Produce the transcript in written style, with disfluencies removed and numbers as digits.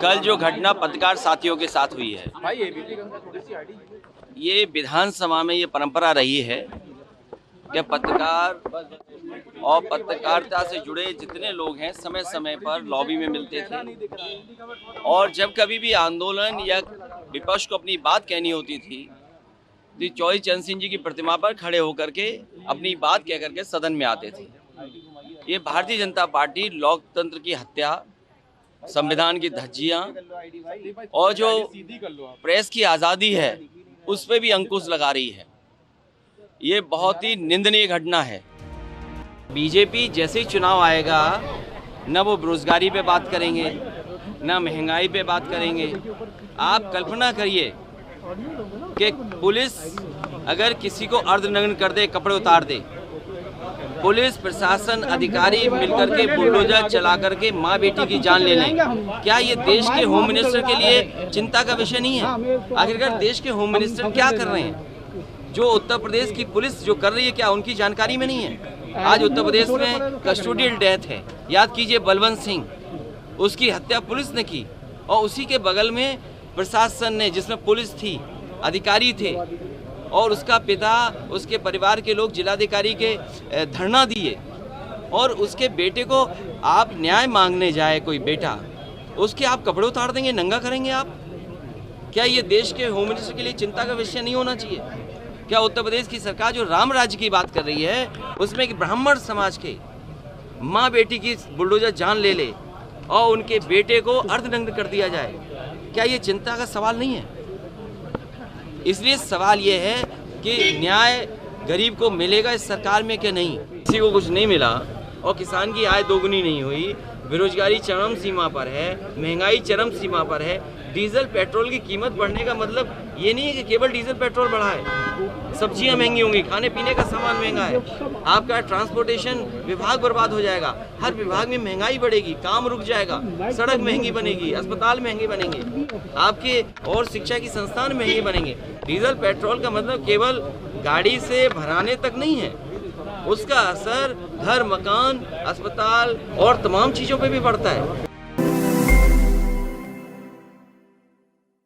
कल जो घटना पत्रकार साथियों के साथ हुई है, ये विधानसभा में ये परंपरा रही है कि पत्रकार और पत्रकारिता से जुड़े जितने लोग हैं समय समय पर लॉबी में मिलते थे और जब कभी भी आंदोलन या विपक्ष को अपनी बात कहनी होती थी तो चौधरी चरण सिंह जी की प्रतिमा पर खड़े होकर के अपनी बात कह करके सदन में आते थे। ये भारतीय जनता पार्टी लोकतंत्र की हत्या, संविधान की धज्जियां और जो प्रेस की आज़ादी है उस पर भी अंकुश लगा रही है। ये बहुत ही निंदनीय घटना है। बीजेपी जैसे ही चुनाव आएगा न वो बेरोजगारी पे बात करेंगे, न महंगाई पे बात करेंगे। आप कल्पना करिए कि पुलिस अगर किसी को अर्धनग्न कर दे, कपड़े उतार दे, पुलिस प्रशासन अधिकारी मिलकर के बुलडोजर चला करके माँ बेटी की जान ले लें, क्या ये देश के होम मिनिस्टर के लिए चिंता का विषय नहीं है? आखिरकार देश के होम मिनिस्टर क्या कर रहे हैं? जो उत्तर प्रदेश की पुलिस जो कर रही है क्या उनकी जानकारी में नहीं है? आज उत्तर प्रदेश में कस्टोडियल डेथ है। याद कीजिए बलवंत सिंह, उसकी हत्या पुलिस ने की और उसी के बगल में प्रशासन ने, जिसमें पुलिस थी, अधिकारी थे और उसका पिता, उसके परिवार के लोग जिलाधिकारी के धरना दिए और उसके बेटे को आप न्याय मांगने जाए, कोई बेटा, उसके आप कपड़े उतार देंगे, नंगा करेंगे आप? क्या ये देश के होम मिनिस्टर के लिए चिंता का विषय नहीं होना चाहिए? क्या उत्तर प्रदेश की सरकार जो राम राज्य की बात कर रही है उसमें कि ब्राह्मण समाज के माँ बेटी की बुलडोजर जान ले ले और उनके बेटे को अर्धनग्न कर दिया जाए, क्या ये चिंता का सवाल नहीं है? इसलिए सवाल ये है कि न्याय गरीब को मिलेगा इस सरकार में कि नहीं? किसी को कुछ नहीं मिला और किसान की आय दोगुनी नहीं हुई, बेरोजगारी चरम सीमा पर है, महंगाई चरम सीमा पर है। डीजल पेट्रोल की कीमत बढ़ने का मतलब ये नहीं है कि केवल डीजल पेट्रोल बढ़ा है, सब्जियां महंगी होंगी, खाने पीने का सामान महंगा है, आपका ट्रांसपोर्टेशन विभाग बर्बाद हो जाएगा, हर विभाग में महंगाई बढ़ेगी, काम रुक जाएगा, सड़क महंगी बनेगी, अस्पताल महंगे बनेंगे, आपके और शिक्षा की संस्थान महंगे बनेंगे। डीजल पेट्रोल का मतलब केवल गाड़ी से भराने तक नहीं है, उसका असर घर, मकान, अस्पताल और तमाम चीज़ों पे भी पड़ता है।